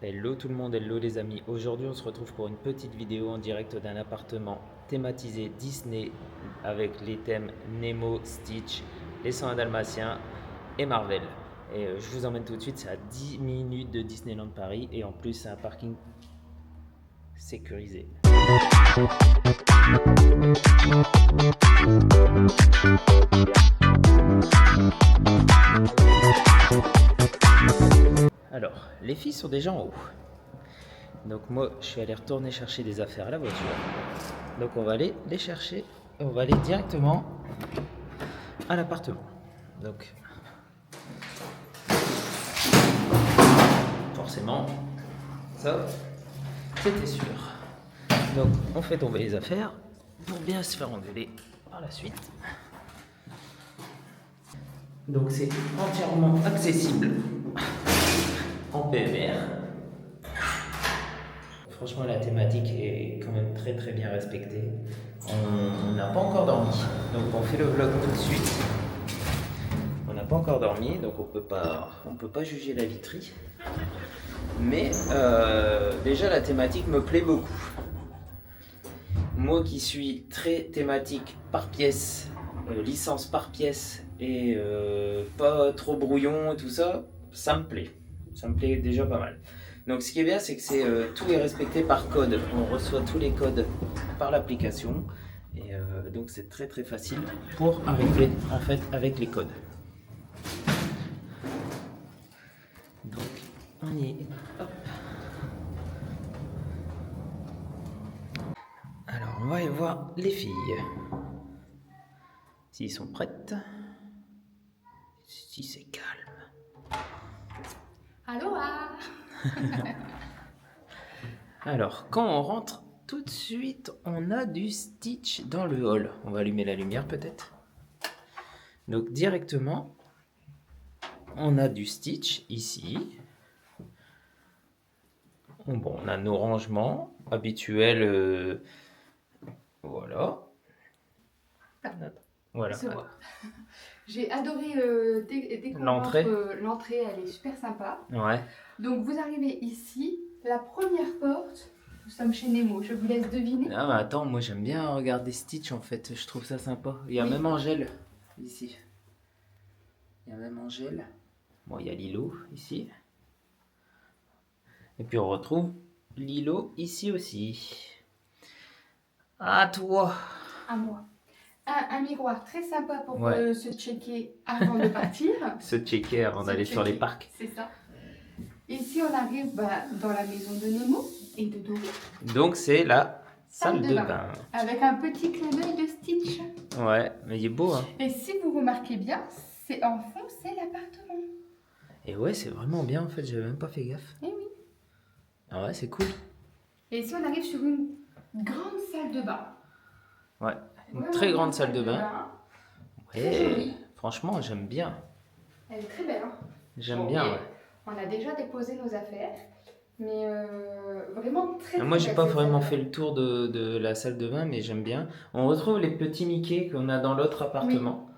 Hello tout le monde, hello les amis. Aujourd'hui on se retrouve pour une petite vidéo en direct d'un appartement thématisé Disney avec les thèmes Nemo, Stitch, les 101 Dalmatiens et Marvel. Et je vous emmène tout de suite, c'est à 10 minutes de Disneyland Paris et en plus c'est un parking sécurisé. Alors, les filles sont déjà en haut. Donc moi, je suis allé retourner chercher des affaires à la voiture. Donc on va aller les chercher. On va aller directement à l'appartement. Donc, forcément, ça, c'était sûr. Donc, on fait tomber les affaires pour bien se faire engueuler par la suite. Donc c'est entièrement accessible en PMR. Franchement, la thématique est quand même très très bien respectée. On n'a pas encore dormi, donc on fait le vlog tout de suite. On n'a pas encore dormi, donc on peut pas juger la literie. Mais déjà la thématique me plaît beaucoup. Moi qui suis très thématique par pièce, licence par pièce et pas trop brouillon et tout ça, ça me plaît. Ça me plaît déjà pas mal. Donc ce qui est bien, c'est que tout est respecté par code. On reçoit tous les codes par l'application. Et donc c'est très très facile pour arriver en fait avec les codes. Donc on y est. Hop. Alors on va aller voir les filles. S'ils sont prêtes. Si c'est calme. Aloha. Alors, quand on rentre, tout de suite, on a du Stitch dans le hall. On va allumer la lumière peut-être. Donc, directement, on a du Stitch ici. Bon, on a nos rangements habituels. Voilà. Voilà. J'ai adoré dès qu'on L'entrée. rentre, l'entrée, elle est super sympa. Ouais. Donc vous arrivez ici, la première porte, nous sommes chez Nemo, je vous laisse deviner. Ah, mais attends, moi j'aime bien regarder Stitch en fait, je trouve ça sympa. Il y a Oui. même Angèle ici. Il y a même Angèle. Bon, il y a Lilo ici. Et puis on retrouve Lilo ici aussi. À toi. À moi. Un miroir très sympa pour Ouais. se checker avant de partir. Se checker avant d'aller sur les parcs. C'est ça. Ici on arrive dans la maison de Nemo et de Dory. Donc c'est la salle de bain. Avec un petit clin d'œil de Stitch. Ouais, mais il est beau hein. Et si vous remarquez bien, c'est en fond, c'est l'appartement. Et ouais, c'est vraiment bien en fait, j'avais même pas fait gaffe. Eh oui. Ah ouais, c'est cool. Et ici on arrive sur une grande salle de bain. Ouais, une Vraiment très grande salle de bain. Très Ouais, jolie. franchement, j'aime bien. Elle est très belle. Hein. J'aime bien, ouais. On a déjà déposé nos affaires, mais vraiment très Moi, j'ai belle, pas cette vraiment salle. fait le tour de la salle de bain, mais j'aime bien. On retrouve les petits Mickey qu'on a dans l'autre appartement.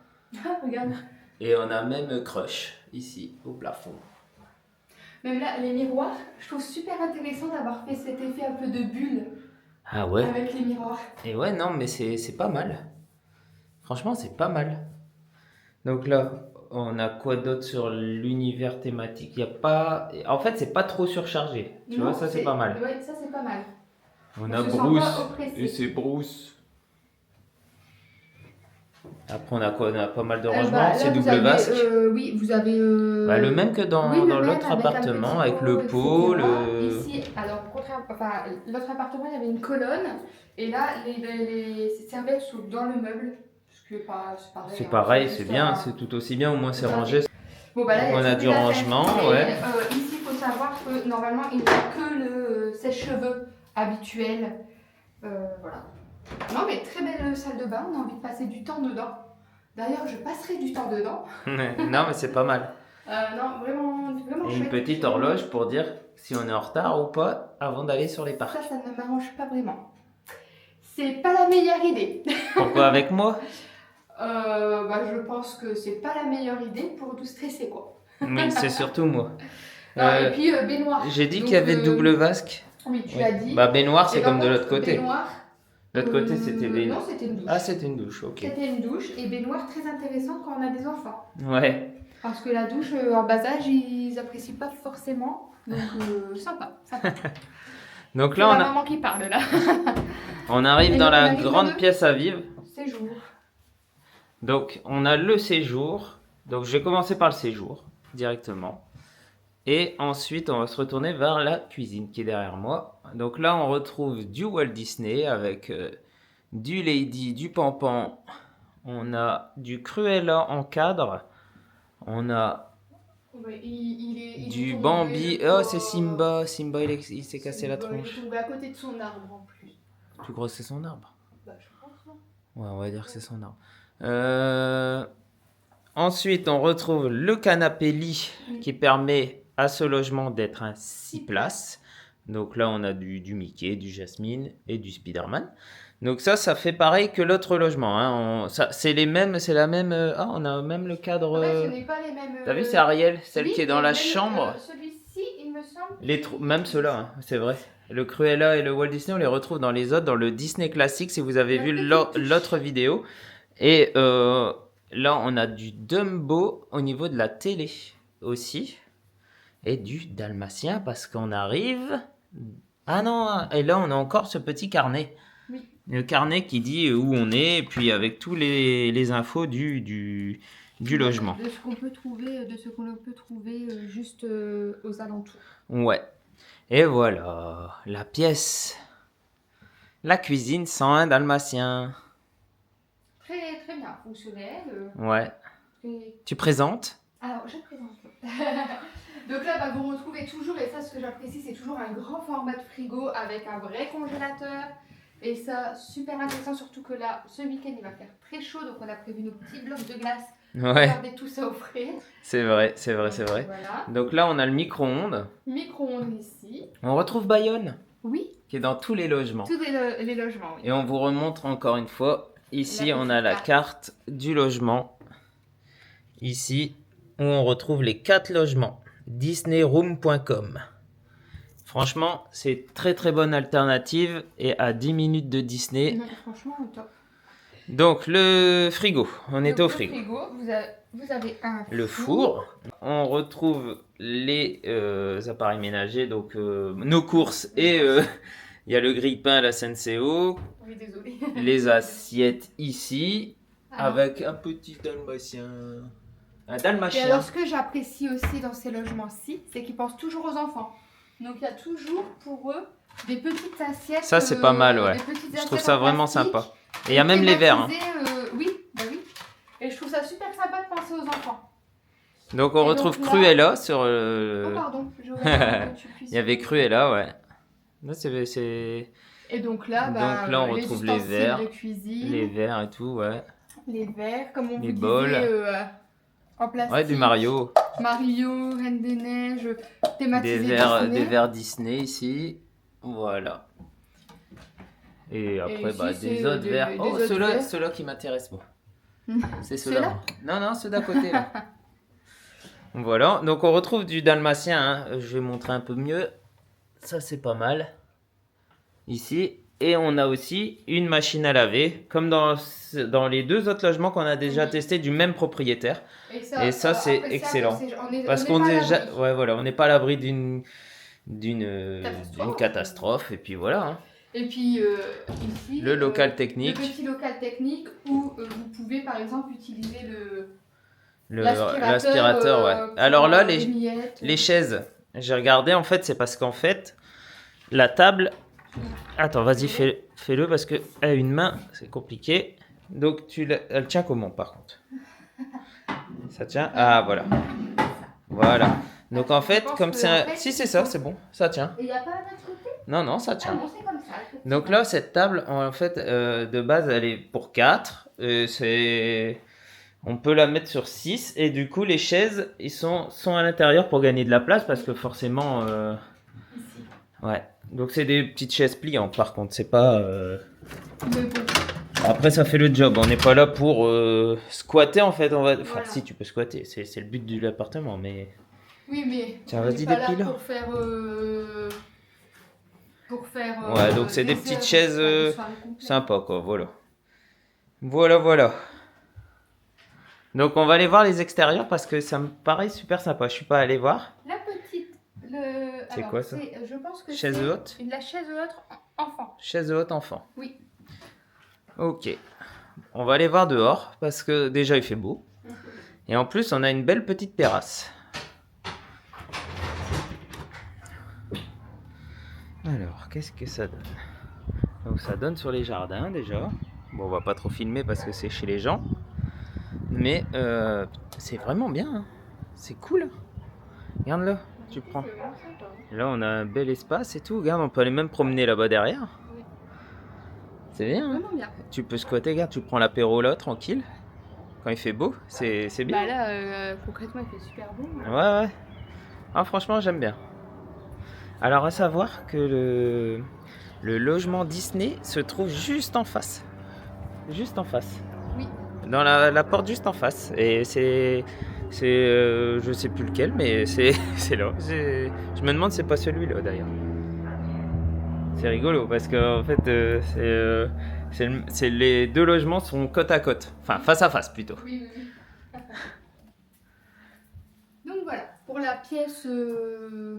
Ah, regarde. Et on a même Crush ici, au plafond. Même là, les miroirs, je trouve super intéressant d'avoir fait cet effet un peu de bulle Ah ouais. avec les miroirs. Et ouais, non, mais c'est pas mal. Franchement, c'est pas mal. Donc là, on a quoi d'autre sur l'univers thématique? Il y a pas... En fait, c'est pas trop surchargé. Tu Non, vois, ça c'est pas mal. Ouais, ça c'est pas mal. On On a se sent Bruce. pas oppressé. Et c'est Bruce. Après, on a quoi? On a pas mal de rangements. Là, C'est vous double avez, vasque. oui, vous avez... Bah, le même que dans, oui, dans le même l'autre avec un appartement, petit avec le pot, le... Ici, alors, l'autre appartement, il y avait une colonne, et là, les serviettes sont dans le meuble. C'est pareil. C'est hein, pareil, juste c'est bien, un- c'est tout aussi bien, au moins c'est Tout à rangé. fait. Bon, bah là, il y On a toutes du les affaires. rangement, Et, ouais. ici, il faut savoir que normalement, il n'y a que le sèche-cheveux habituel. Voilà. Non, mais très belle salle de bain, on a envie de passer du temps dedans. D'ailleurs, je passerai du temps dedans. Non, mais c'est pas mal. Non, vraiment Et une chouette. petite horloge pour dire si on est en retard ou pas avant d'aller sur les parcs. Ça ne m'arrange pas vraiment. C'est pas la meilleure idée. Pourquoi avec moi? Je pense que c'est pas la meilleure idée pour nous stresser, quoi. Oui, c'est surtout moi. Non, et puis baignoire. J'ai dit Donc, qu'il y avait double vasque. Oui, tu Oui. as dit. Bah baignoire, Et c'est par comme de contre, l'autre côté. Baignoire. L'autre côté, c'était baignoire. Non, c'était une douche. Ah, c'était une douche, ok. C'était une douche et baignoire très intéressant quand on a des enfants. Ouais. Parce que la douche en bas âge, ils apprécient pas forcément. Donc sympa. Donc C'est là, la maman qui parle là. on arrive Et dans on la arrive grande dans le pièce à vivre. Séjour. Donc, on a le séjour. Donc, je vais commencer par le séjour directement. Et ensuite, on va se retourner vers la cuisine qui est derrière moi. Donc là, on retrouve du Walt Disney avec du Lady, du Pampan. On a du Cruella en cadre. On a Ouais, il du est tombé, Bambi. le Oh, pauvre. c'est Simba. Simba, il s'est cassé la Simba, Il tronche. est tombé à côté de son arbre en plus. Tu crois que c'est son arbre? Bah, je pense. Hein. Ouais, on va dire que c'est son arbre. Ensuite, on retrouve le canapé lit qui permet à ce logement d'être un 6 places. Donc là, on a du Mickey, du Jasmine et du Spider-Man. Donc ça fait pareil que l'autre logement. Hein. C'est la même. Ah, on a même le cadre. En fait, ce n'est pas les mêmes. T'as vu, c'est Ariel, celle oui, qui est dans et la même, chambre. Celui-ci, il me semble. Même ceux-là, hein, c'est vrai. Le Cruella et le Walt Disney, on les retrouve dans les autres, dans le Disney classique, si vous avez vu l'autre vidéo. Et là, on a du Dumbo au niveau de la télé aussi. Et du Dalmatien, parce qu'on arrive... Ah non, et là, on a encore ce petit carnet. Oui. Le carnet qui dit où on est, et puis avec tous les infos du logement. De ce qu'on peut trouver, juste aux alentours. Ouais. Et voilà, la pièce. La cuisine 101 Dalmatien. Très, très bien fonctionnel. Ouais. Et... Tu présentes? Alors, je présente. Donc là, bah, vous retrouvez toujours, et ça, ce que j'apprécie, c'est toujours un grand format de frigo avec un vrai congélateur. Et ça, super intéressant, surtout que là, ce week-end, il va faire très chaud, donc on a prévu nos petits blocs de glace pour Ouais. garder tout ça au frais. C'est vrai. Voilà. Donc là, on a le micro-ondes. Micro-ondes ici. On retrouve Bayonne, Oui, qui est dans tous les logements. tous les logements, oui. Et on vous remontre encore une fois. Ici, La on a la petite carte du logement. Ici, où on retrouve les 4 logements. Disneyroom.com. Franchement, c'est très très bonne alternative et à 10 minutes de Disney. Non, franchement, top. Donc, le frigo. On est Donc, au frigo. Vous avez un Le four. On retrouve les appareils ménagers, donc nos courses et il y a le grille-pain à la Senseo. Oui, désolé. Les assiettes ici, Alors, avec un petit dalmatien. Un et dalmatien. alors, ce que j'apprécie aussi dans ces logements-ci, c'est qu'ils pensent toujours aux enfants. Donc, il y a toujours pour eux des petites assiettes. Ça, c'est pas mal, ouais. Je trouve ça vraiment sympa. Et il y a même les verres. Hein. Oui, bah oui. Et je trouve ça super sympa de penser aux enfants. Donc, on Et retrouve donc là- Cruella sur... Oh, pardon. j'aurais que tu puisses- Il y avait Cruella, ouais. Là, c'est... Et donc là, Donc bah, là, on retrouve les ustensiles verres, de cuisine, les verres et tout, ouais. les verres, comme on les vous bols. disait, en plastique. Ouais, du Mario. Mario, Reine des Neiges, thématisé Des Disney. verres Disney ici. Voilà. Et après, ici, des c'est autres des- verres. des Oh, autres verres. ceux-là qui m'intéressent, moi. C'est Ceux-là ceux-là. Non, non, ceux d'à côté, là. Voilà. Donc, on retrouve du dalmatien. Hein. Je vais montrer un peu mieux. Ça, c'est pas mal. Ici. Et on a aussi une machine à laver, comme dans les 2 autres logements qu'on a déjà Oui. testés du même propriétaire. Et ça, c'est appréciable, excellent. on Parce est qu'on pas à est l'abri. ouais, voilà, on n'est pas à l'abri d'une catastrophe. Et puis voilà. Hein. Et puis ici, Le local technique. le petit local technique où vous pouvez par exemple utiliser L'aspirateur, ouais. pour, Alors là, les miettes. les chaises, j'ai regardé, en fait, c'est parce qu'en fait, la table... Attends, vas-y, fais-le parce que une main, c'est compliqué. Donc, elle tient comment, par contre? Ça tient? Ah, voilà. Voilà. Donc, en fait, pense comme que, c'est en un... fait, Si, c'est ça, c'est bon. Ça tient. Et il n'y a pas un autre côté? Non, ça Ah tient. non, c'est comme ça. Donc là, cette table, en fait, de base, elle est pour 4. On peut la mettre sur 6. Et du coup, les chaises, ils sont à l'intérieur pour gagner de la place parce que forcément... Ici. Ouais. Donc c'est des petites chaises pliantes, par contre. C'est pas... Mais bon, Après, ça fait le job. On n'est pas là pour squatter, en fait. Enfin, Voilà. si, tu peux squatter. C'est le but de l'appartement, mais... Oui, mais Tiens, on vas-y, n'est pas là dépile. pour faire. Ouais, donc c'est des des petites heures, chaises pas des soirées complètes. sympas, quoi, voilà. Voilà. Donc on va aller voir les extérieurs parce que ça me paraît super sympa. Je suis pas allé voir. La petite. C'est quoi, ça? Je pense que Chaise c'est haute? la chaise haute enfant. Chaise haute enfant. Oui. Ok. On va aller voir dehors parce que déjà il fait beau. Et en plus on a une belle petite terrasse. Alors, qu'est-ce que ça donne? Donc ça donne sur les jardins déjà. Bon, on va pas trop filmer parce que c'est chez les gens. Mais c'est vraiment bien. Hein. C'est cool. Regarde là, tu prends. Là, on a un bel espace et tout. Regarde, on peut aller même promener là-bas derrière. Oui. C'est bien. Hein. Vraiment bien. Tu peux squatter, regarde, tu prends l'apéro là, tranquille. Quand il fait beau, c'est bien. Bah là, concrètement, il fait super beau. Ouais. Ah, franchement, j'aime bien. Alors, à savoir que le logement Disney se trouve juste en face. Juste en face. Oui. Dans la porte juste en face. Et c'est je sais plus lequel, mais c'est là. Je me demande si c'est pas celui-là d'ailleurs. C'est rigolo parce que en fait, c'est les deux logements sont côte à côte. Enfin, face à face plutôt. Oui. Donc voilà, pour la pièce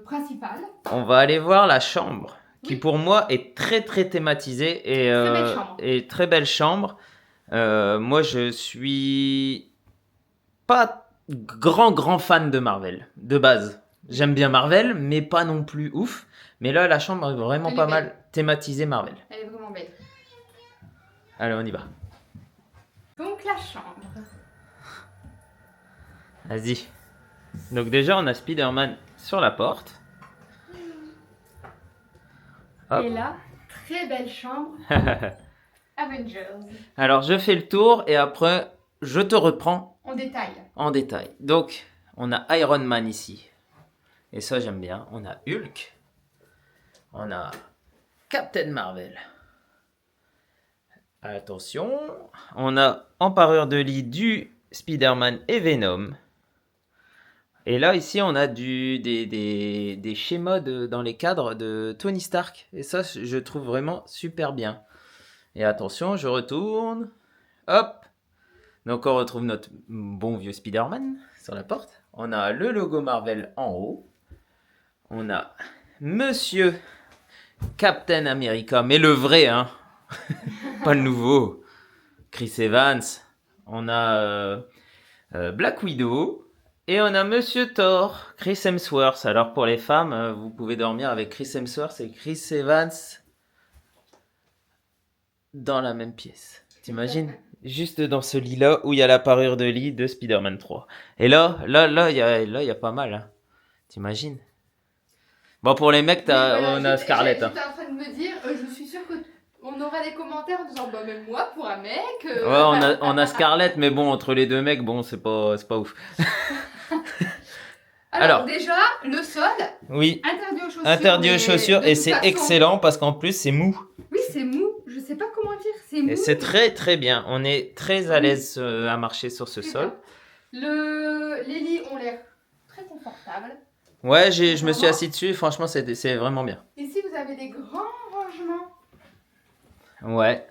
principale. On va aller voir la chambre, qui Oui. pour moi est très très thématisée et, Très belle chambre. et très belle chambre. Moi, je suis pas grand fan de Marvel, de base. J'aime bien Marvel, mais pas non plus ouf. Mais là, la chambre est vraiment Elle est pas belle. mal thématisée Marvel. Elle est vraiment belle. Allez, on y va. Donc la chambre. Vas-y. Donc déjà, on a Spider-Man sur la porte. Hop. Et là, très belle chambre. Avengers. Alors, je fais le tour et après, je te reprends En détail. en détail. Donc, on a Iron Man ici. Et ça, j'aime bien. On a Hulk. On a Captain Marvel. Attention. On a en parure de lit du Spider-Man et Venom. Et là, ici, on a des schémas dans les cadres de Tony Stark. Et ça, je trouve vraiment super bien. Et attention, je retourne. Hop. Donc, on retrouve notre bon vieux Spider-Man sur la porte. On a le logo Marvel en haut. On a Monsieur Captain America, mais le vrai, hein. Pas le nouveau. Chris Evans. On a Black Widow. Et on a Monsieur Thor, Chris Hemsworth. Alors pour les femmes, vous pouvez dormir avec Chris Hemsworth et Chris Evans dans la même pièce. T'imagines? Juste dans ce lit-là où il y a la parure de lit de Spider-Man 3. Et là, il y a pas mal. Hein. T'imagines? Bon, pour les mecs, on a Scarlett. Hein. J'étais en train de me dire, je suis sûre qu'on aura des commentaires en disant, bah même moi, pour un mec... Ouais, on a Scarlett, mais bon, entre les deux mecs, bon, c'est pas ouf. Alors, déjà, le sol, oui, interdit aux chaussures. interdit aux chaussures, et c'est façon, excellent parce qu'en plus, c'est mou. Oui, c'est mou. Je sais pas comment dire, c'est mou. Et c'est très très bien. On est très à l'aise à marcher sur ce sol. Les lits ont l'air très confortables. Ouais, je me suis assis dessus. Franchement, c'est vraiment bien. Ici, vous avez des grands rangements. Ouais.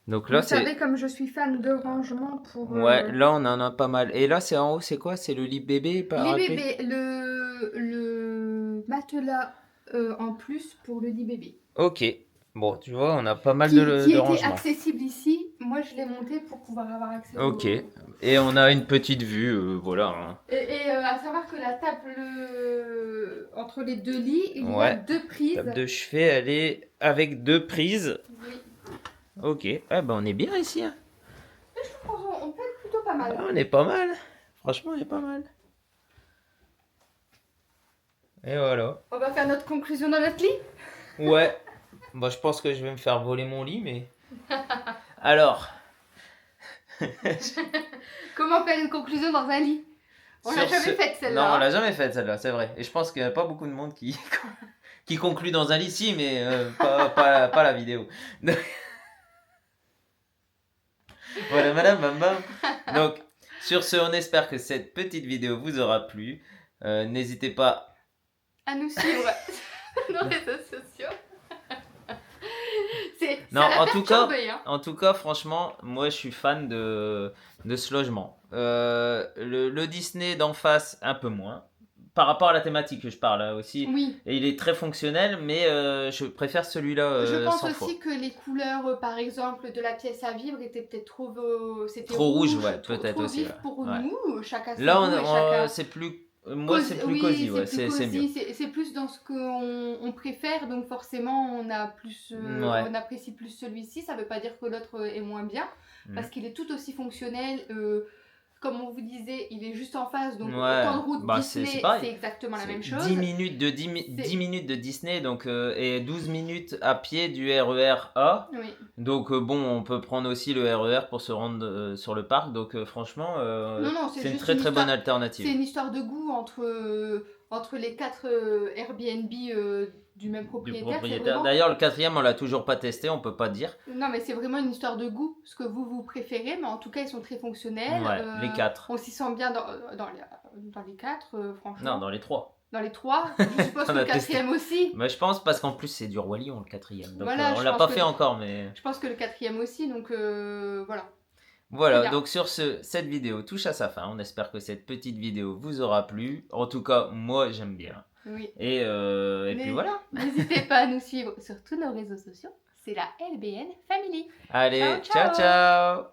Donc là, vous savez, comme je suis fan de rangements pour... Ouais, là, on en a pas mal. Et là, c'est en haut, c'est quoi? C'est le lit bébé? Lit bébé, le matelas en plus pour le lit bébé. Ok. Bon, tu vois, on a pas mal qui de rangements. Qui était accessible ici. Moi, je l'ai monté pour pouvoir avoir accès Ok. Et on a une petite vue, voilà. Hein. Et à savoir que la table entre les deux lits, il y a deux prises. La table de chevet, elle est avec deux prises. Oui. Ok. Ah ben, on est bien ici. Hein. Mais je trouve qu'on peut être plutôt pas mal. Ah, on est pas mal. Franchement, on est pas mal. Et voilà. On va faire notre conclusion dans notre lit. Ouais. Bon, je pense que je vais me faire voler mon lit, mais... Alors... Comment faire une conclusion dans un lit? On l'a jamais faite celle-là. Non, on l'a jamais faite celle-là, c'est vrai. Et je pense qu'il n'y a pas beaucoup de monde qui conclut dans un lit, si, mais pas la vidéo. Voilà, madame, bam bam. Donc, sur ce, on espère que cette petite vidéo vous aura plu. N'hésitez pas. À nous suivre sur nos réseaux sociaux. Non, ça l'a perturbé, hein. en tout cas, franchement, moi je suis fan de ce logement. Le Disney d'en face, un peu moins. Par rapport à la thématique que je parle là aussi. Oui. Et il est très fonctionnel, mais je préfère celui-là. Je pense 100 aussi fois. que les couleurs, par exemple, de la pièce à vivre étaient peut-être Trop rouge, ouais, trop, peut-être trop aussi. vif Ouais. pour Ouais. nous. Chacun ses Là, goûts et chacun... c'est plus. Moi, c'est plus oui, cosy, ouais, c'est mieux. C'est plus dans ce qu'on préfère, donc forcément on a plus, Ouais. on apprécie plus celui-ci. Ça veut pas dire que l'autre est moins bien, parce qu'il est tout aussi fonctionnel. Comme on vous disait, il est juste en face, donc Ouais. temps de route Bah, Disney, c'est pareil. c'est exactement la C'est même chose. 10 minutes de Disney donc, et 12 minutes à pied du RER A. Oui. Donc bon, on peut prendre aussi le RER pour se rendre sur le parc. Donc franchement, Non, c'est une juste très très bonne C'est alternative. une histoire de goût entre les 4 Airbnb du même Du propriétaire. propriétaire. C'est vraiment... D'ailleurs, le 4e, on l'a toujours pas testé, on peut pas dire. Non, mais c'est vraiment une histoire de goût, ce que vous préférez, mais en tout cas, ils sont très fonctionnels. Ouais, les 4. On s'y sent bien dans les 4, franchement. Non, dans les 3. Dans les 3, je suppose que On le a testé. 4e aussi. Mais je pense parce qu'en plus c'est du Roi Lion le 4e. Donc Voilà, on je l'a pense pas que- fait encore, mais. Je pense que le 4e aussi, donc voilà. Très Voilà, bien. donc sur ce, cette vidéo touche à sa fin. On espère que cette petite vidéo vous aura plu. En tout cas, moi j'aime bien. Oui. Et puis voilà. N'hésitez pas à nous suivre sur tous nos réseaux sociaux. C'est la LBN Family. Allez, Ciao, ciao. ciao ciao.